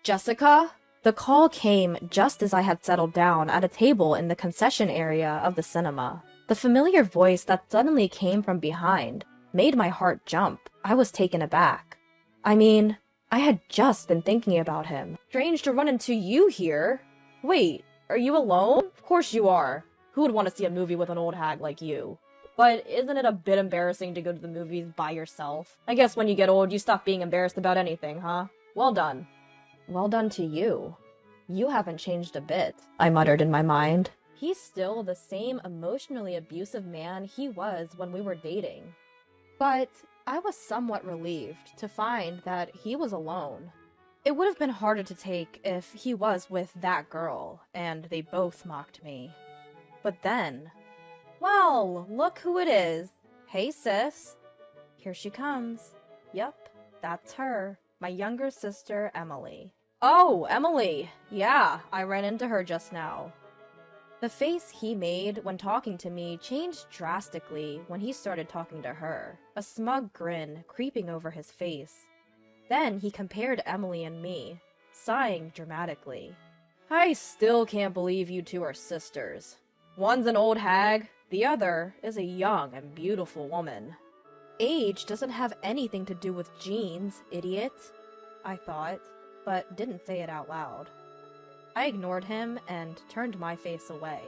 Jessica? The call came just as I had settled down at a table in the concession area of the cinema. The familiar voice that suddenly came from behind made my heart jump. I was taken aback. I mean, I had just been thinking about him. Strange to run into you here. Wait, are you alone? Of course you are. Who would want to see a movie with an old hag like you? But isn't it a bit embarrassing to go to the movies by yourself? I guess when you get old, you stop being embarrassed about anything, huh? Well done. Well done to you. You haven't changed a bit, I muttered in my mind. He's still the same emotionally abusive man he was when we were dating. But I was somewhat relieved to find that he was alone. It would have been harder to take if he was with that girl, and they both mocked me. But then... Well, look who it is. Hey, sis. Here she comes. Yep, that's her. My younger sister, Emily. Oh, Emily! Yeah, I ran into her just now. The face he made when talking to me changed drastically when he started talking to her, a smug grin creeping over his face. Then he compared Emily and me, sighing dramatically. I still can't believe you two are sisters. One's an old hag, the other is a young and beautiful woman. Age doesn't have anything to do with genes, idiot, I thought, but didn't say it out loud. I ignored him and turned my face away.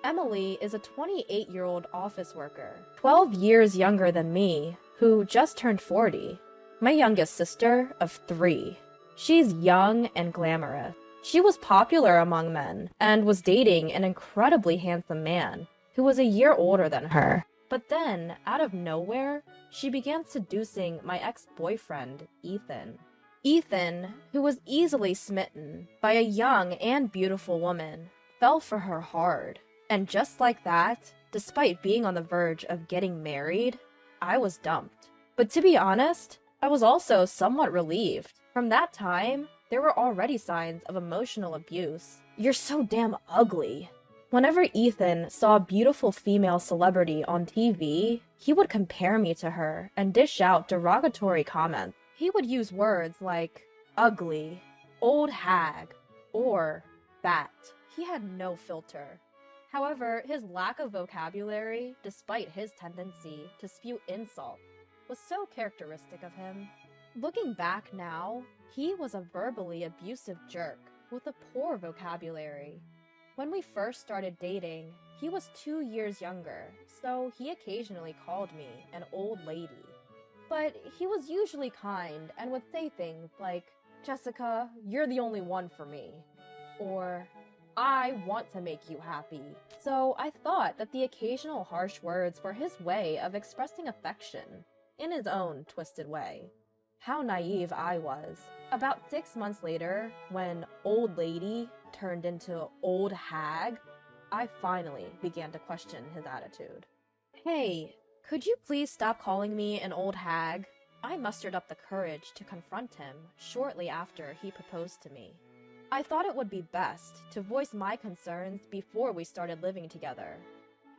Emily is a 28-year-old office worker, 12 years younger than me, who just turned 40. My youngest sister of 3. She's young and glamorous. She was popular among men and was dating an incredibly handsome man who was a year older than her. But then, out of nowhere, she began seducing my ex-boyfriend, Ethan. Ethan, who was easily smitten by a young and beautiful woman, fell for her hard. And just like that, despite being on the verge of getting married, I was dumped. But to be honest, I was also somewhat relieved. From that time, there were already signs of emotional abuse. You're so damn ugly. Whenever Ethan saw a beautiful female celebrity on TV, he would compare me to her and dish out derogatory comments. He would use words like ugly, old hag, or fat. He had no filter. However, his lack of vocabulary, despite his tendency to spew insult, was so characteristic of him. Looking back now, he was a verbally abusive jerk with a poor vocabulary. When we first started dating, he was 2 years younger, so he occasionally called me an old lady. But he was usually kind and would say things like, "Jessica, you're the only one for me," or "I want to make you happy." So I thought that the occasional harsh words were his way of expressing affection, in his own twisted way. How naive I was. About 6 months later, when old lady turned into old hag, I finally began to question his attitude. Hey, could you please stop calling me an old hag? I mustered up the courage to confront him shortly after he proposed to me. I thought it would be best to voice my concerns before we started living together.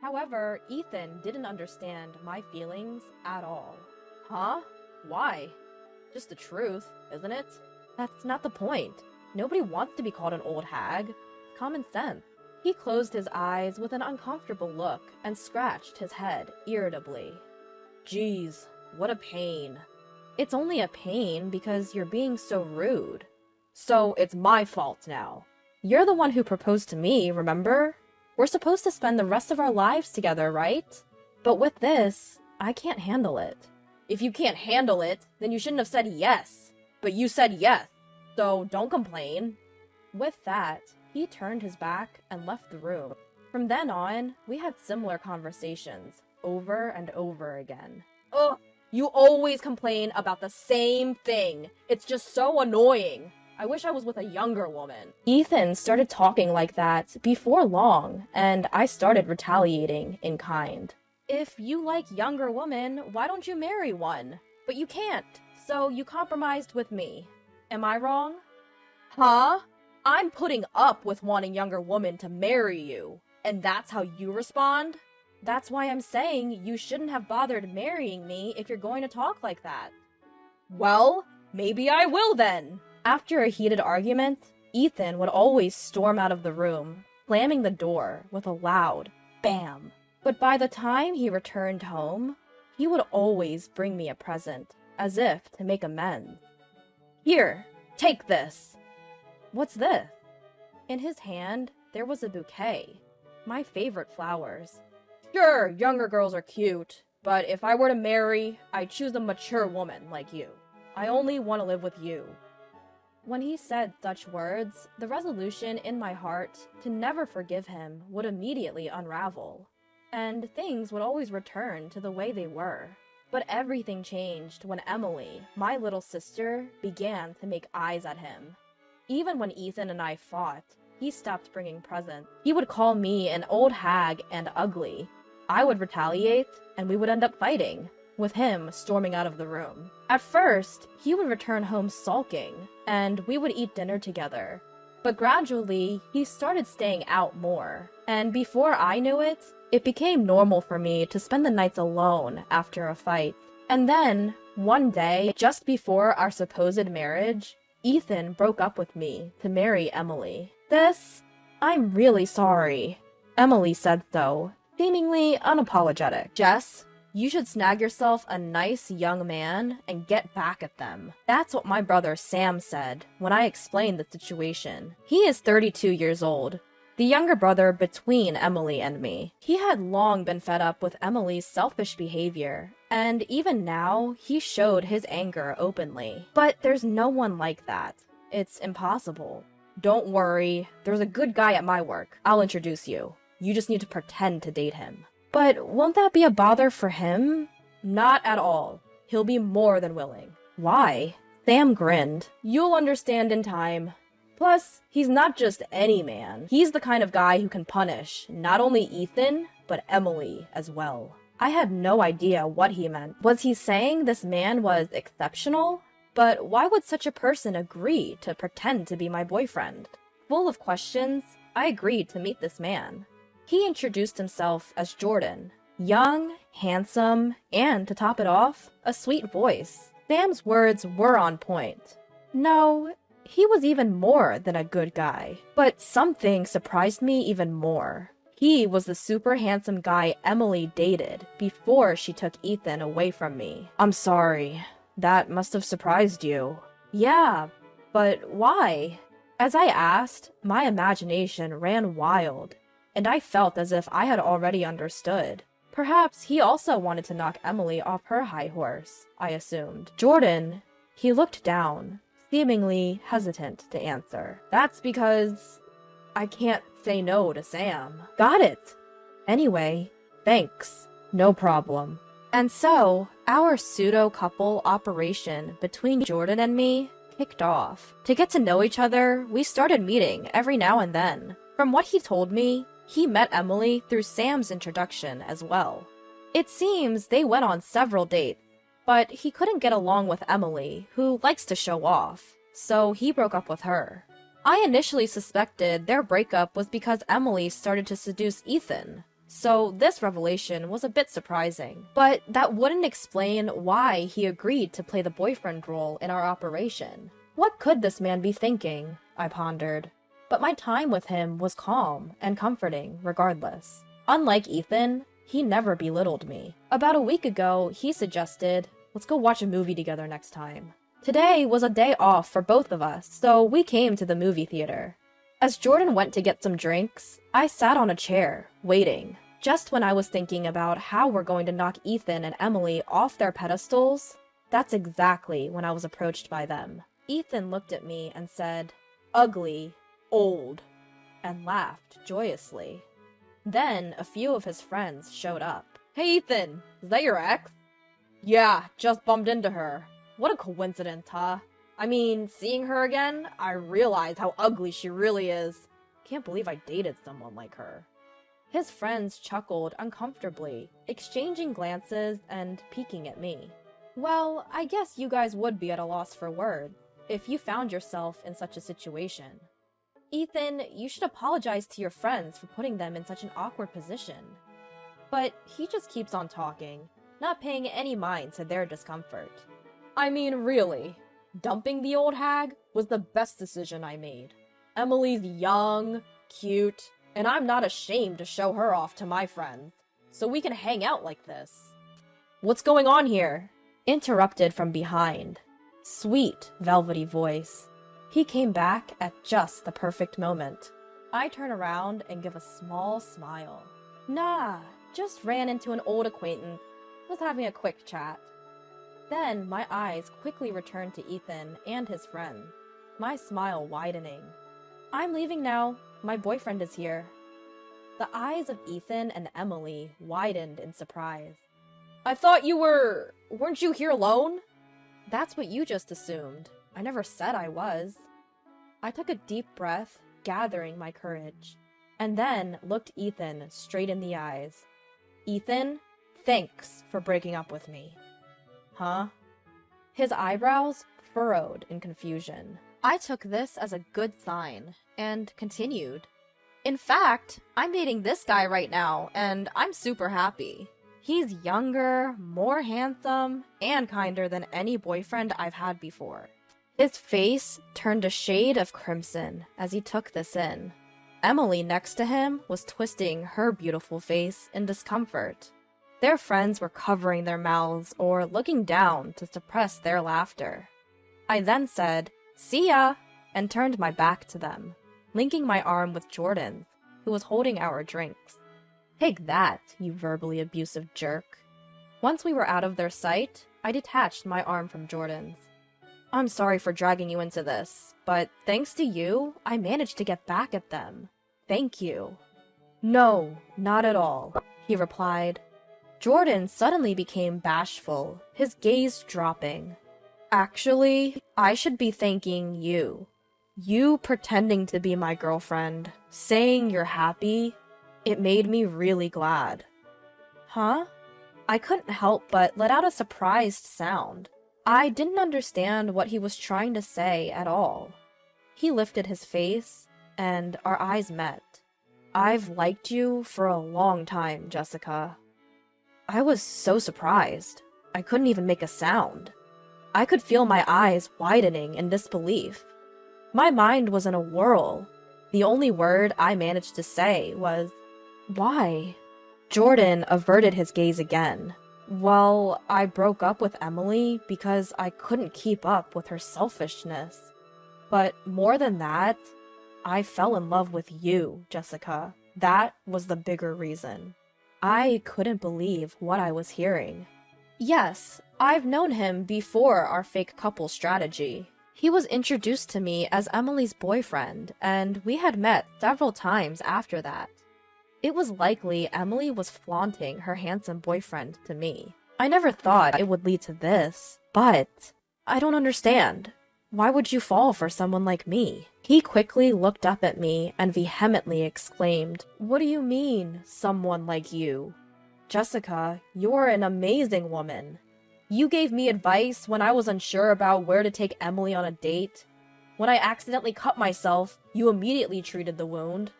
However, Ethan didn't understand my feelings at all. Huh? Why? Just the truth, isn't it? That's not the point. Nobody wants to be called an old hag. Common sense. He closed his eyes with an uncomfortable look and scratched his head irritably. Geez, what a pain. It's only a pain because you're being so rude. So it's my fault now. You're the one who proposed to me, remember? We're supposed to spend the rest of our lives together, right? But with this, I can't handle it. If you can't handle it, then you shouldn't have said yes. But you said yes, so don't complain. With that, he turned his back and left the room. From then on, we had similar conversations, over and over again. Ugh, you always complain about the same thing. It's just so annoying. I wish I was with a younger woman. Ethan started talking like that before long, and I started retaliating in kind. If you like younger women, why don't you marry one? But you can't, so you compromised with me. Am I wrong? Huh? I'm putting up with wanting younger women to marry you, and that's how you respond? That's why I'm saying you shouldn't have bothered marrying me if you're going to talk like that. Well, maybe I will then. After a heated argument, Ethan would always storm out of the room, slamming the door with a loud bam. But by the time he returned home, he would always bring me a present, as if to make amends. "Here, take this." "What's this?" In his hand, there was a bouquet. My favorite flowers. "Sure, younger girls are cute, but if I were to marry, I'd choose a mature woman like you. I only want to live with you." When he said such words, the resolution in my heart to never forgive him would immediately unravel, and things would always return to the way they were. But everything changed when Emily, my little sister, began to make eyes at him. Even when Ethan and I fought, he stopped bringing presents. He would call me an old hag and ugly. I would retaliate, and we would end up fighting, with him storming out of the room. At first, he would return home sulking, and we would eat dinner together. But gradually, he started staying out more, and before I knew it, it became normal for me to spend the nights alone after a fight. And then, one day, just before our supposed marriage, Ethan broke up with me to marry Emily. "Sis, I'm really sorry." Emily said so, seemingly unapologetic. "Jess, you should snag yourself a nice young man and get back at them." That's what my brother Sam said when I explained the situation. He is 32 years old, the younger brother between Emily and me. He had long been fed up with Emily's selfish behavior, and even now, he showed his anger openly. But there's no one like that. It's impossible. "Don't worry, there's a good guy at my work. I'll introduce you. You just need to pretend to date him." "But won't that be a bother for him?" "Not at all. He'll be more than willing." "Why?" Sam grinned. "You'll understand in time. Plus, he's not just any man. He's the kind of guy who can punish not only Ethan, but Emily as well." I had no idea what he meant. Was he saying this man was exceptional? But why would such a person agree to pretend to be my boyfriend? Full of questions, I agreed to meet this man. He introduced himself as Jordan. Young, handsome, and to top it off, a sweet voice. Sam's words were on point. No, he was even more than a good guy. But something surprised me even more. He was the super handsome guy Emily dated before she took Ethan away from me. "I'm sorry. That must have surprised you." "Yeah, but why?" As I asked, my imagination ran wild, and I felt as if I had already understood. Perhaps he also wanted to knock Emily off her high horse, I assumed. "Jordan," he looked down, seemingly hesitant to answer. "That's because I can't say no to Sam." "Got it. Anyway, thanks. No problem." And so, our pseudo-couple operation between Jordan and me kicked off. To get to know each other, we started meeting every now and then. From what he told me, he met Emily through Sam's introduction as well. It seems they went on several dates, but he couldn't get along with Emily, who likes to show off, so he broke up with her. I initially suspected their breakup was because Emily started to seduce Ethan, so this revelation was a bit surprising. But that wouldn't explain why he agreed to play the boyfriend role in our operation. What could this man be thinking? I pondered. But my time with him was calm and comforting regardless. Unlike Ethan, he never belittled me. About a week ago, he suggested, "Let's go watch a movie together next time." Today was a day off for both of us, so we came to the movie theater. As Jordan went to get some drinks, I sat on a chair, waiting. Just when I was thinking about how we're going to knock Ethan and Emily off their pedestals, that's exactly when I was approached by them. Ethan looked at me and said, "Ugly, old," and laughed joyously. Then a few of his friends showed up. "Hey Ethan, is that your ex?" "Yeah, just bumped into her." "What a coincidence, huh? I mean, seeing her again, I realized how ugly she really is. Can't believe I dated someone like her." His friends chuckled uncomfortably, exchanging glances and peeking at me. Well, I guess you guys would be at a loss for words if you found yourself in such a situation. Ethan, you should apologize to your friends for putting them in such an awkward position. But he just keeps on talking, not paying any mind to their discomfort. "I mean, really, Dumping the old hag was the best decision I made. Emily's young, cute, and I'm not ashamed to show her off to my friends, so we can hang out like this. What's going on here? Interrupted from behind. Sweet, velvety voice. He came back at just the perfect moment. I turn around and give a small smile. Nah, just ran into an old acquaintance. Was having a quick chat. Then my eyes quickly returned to Ethan and his friend, my smile widening. I'm leaving now. My boyfriend is here. The eyes of Ethan and Emily widened in surprise. I thought weren't you here alone? That's what you just assumed. I never said I was. I took a deep breath, gathering my courage, and then looked Ethan straight in the eyes. Ethan, thanks for breaking up with me. Huh? His eyebrows furrowed in confusion. I took this as a good sign, and continued. In fact, I'm dating this guy right now, and I'm super happy. He's younger, more handsome, and kinder than any boyfriend I've had before. His face turned a shade of crimson as he took this in. Emily next to him was twisting her beautiful face in discomfort. Their friends were covering their mouths or looking down to suppress their laughter. I then said, "See ya," and turned my back to them, linking my arm with Jordan's, who was holding our drinks. Take that, you verbally abusive jerk. Once we were out of their sight, I detached my arm from Jordan's. I'm sorry for dragging you into this, but thanks to you, I managed to get back at them. Thank you. No, not at all, he replied. Jordan suddenly became bashful, his gaze dropping. Actually, I should be thanking you. You pretending to be my girlfriend, saying you're happy, it made me really glad. Huh? I couldn't help but let out a surprised sound. I didn't understand what he was trying to say at all. He lifted his face, and our eyes met. I've liked you for a long time, Jessica. I was so surprised. I couldn't even make a sound. I could feel my eyes widening in disbelief. My mind was in a whirl. The only word I managed to say was, "Why?" Jordan averted his gaze again. Well, I broke up with Emily because I couldn't keep up with her selfishness. But more than that, I fell in love with you, Jessica. That was the bigger reason. I couldn't believe what I was hearing. Yes, I've known him before our fake couple strategy. He was introduced to me as Emily's boyfriend, and we had met several times after that. It was likely Emily was flaunting her handsome boyfriend to me. I never thought it would lead to this, but I don't understand. Why would you fall for someone like me? He quickly looked up at me and vehemently exclaimed, "What do you mean, someone like you? Jessica, you're an amazing woman. You gave me advice when I was unsure about where to take Emily on a date. When I accidentally cut myself, you immediately treated the wound.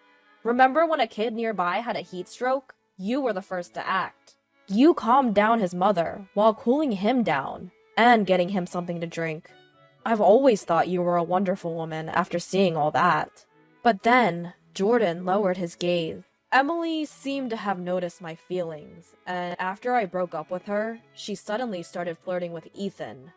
Remember when a kid nearby had a heat stroke? You were the first to act. You calmed down his mother while cooling him down and getting him something to drink. I've always thought you were a wonderful woman after seeing all that." But then, Jordan lowered his gaze. Emily seemed to have noticed my feelings, and after I broke up with her, she suddenly started flirting with Ethan,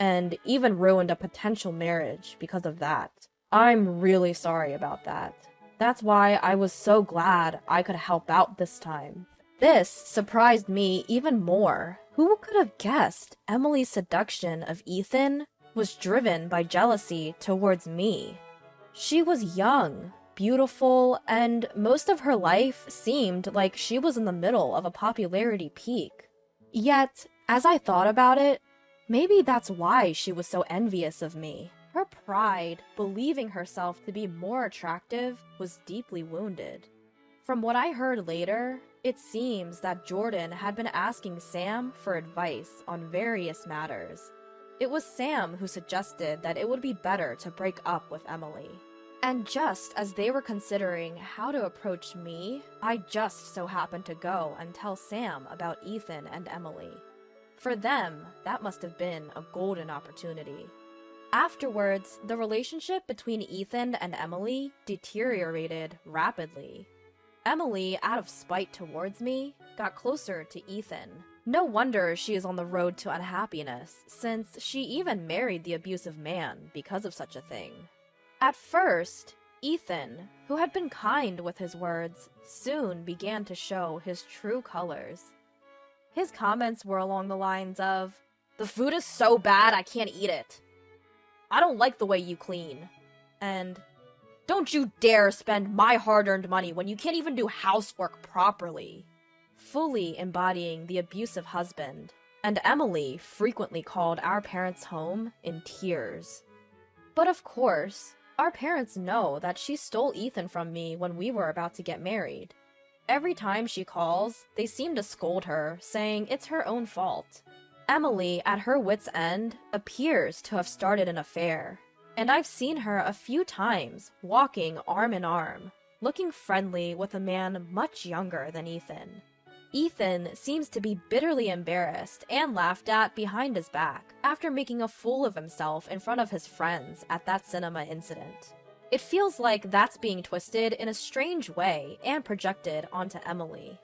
and even ruined a potential marriage because of that. I'm really sorry about that. That's why I was so glad I could help out this time. This surprised me even more. Who could have guessed Emily's seduction of Ethan was driven by jealousy towards me? She was young, beautiful, and most of her life seemed like she was in the middle of a popularity peak. Yet, as I thought about it, maybe that's why she was so envious of me. Her pride, believing herself to be more attractive, was deeply wounded. From what I heard later, it seems that Jordan had been asking Sam for advice on various matters. It was Sam who suggested that it would be better to break up with Emily. And just as they were considering how to approach me, I just so happened to go and tell Sam about Ethan and Emily. For them, that must have been a golden opportunity. Afterwards, the relationship between Ethan and Emily deteriorated rapidly. Emily, out of spite towards me, got closer to Ethan. No wonder she is on the road to unhappiness, since she even married the abusive man because of such a thing. At first, Ethan, who had been kind with his words, soon began to show his true colors. His comments were along the lines of, "The food is so bad I can't eat it. I don't like the way you clean." And, "Don't you dare spend my hard-earned money when you can't even do housework properly." Fully embodying the abusive husband, and Emily frequently called our parents home in tears. But of course, our parents know that she stole Ethan from me when we were about to get married. Every time she calls, they seem to scold her, saying it's her own fault. Emily, at her wit's end, appears to have started an affair, and I've seen her a few times walking arm in arm, looking friendly with a man much younger than Ethan. Ethan seems to be bitterly embarrassed and laughed at behind his back after making a fool of himself in front of his friends at that cinema incident. It feels like that's being twisted in a strange way and projected onto Emily.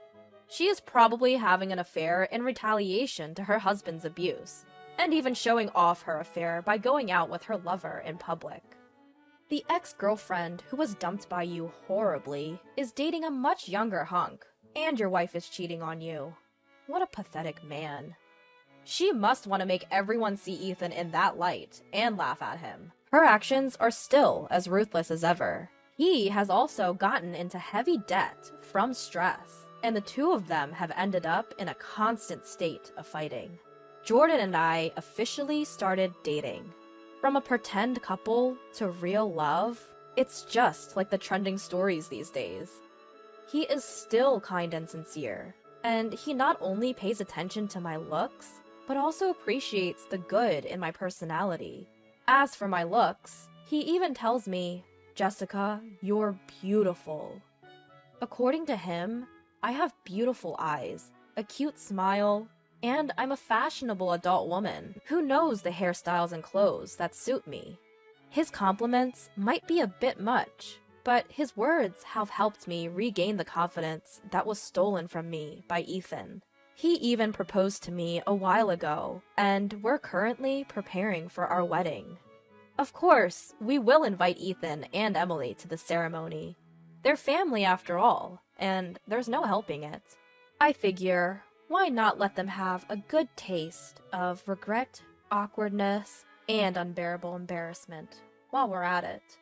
She is probably having an affair in retaliation to her husband's abuse, and even showing off her affair by going out with her lover in public. The ex-girlfriend who was dumped by you horribly is dating a much younger hunk, and your wife is cheating on you. What a pathetic man. She must want to make everyone see Ethan in that light and laugh at him. Her actions are still as ruthless as ever. He has also gotten into heavy debt from stress, and the two of them have ended up in a constant state of fighting. Jordan and I officially started dating. From a pretend couple to real love, it's just like the trending stories these days. He is still kind and sincere, and he not only pays attention to my looks, but also appreciates the good in my personality. As for my looks, he even tells me, "Jessica, you're beautiful." According to him, I have beautiful eyes, a cute smile, and I'm a fashionable adult woman who knows the hairstyles and clothes that suit me. His compliments might be a bit much, but his words have helped me regain the confidence that was stolen from me by Ethan. He even proposed to me a while ago, and we're currently preparing for our wedding. Of course, we will invite Ethan and Emily to the ceremony. They're family after all, and there's no helping it. I figure, why not let them have a good taste of regret, awkwardness, and unbearable embarrassment while we're at it?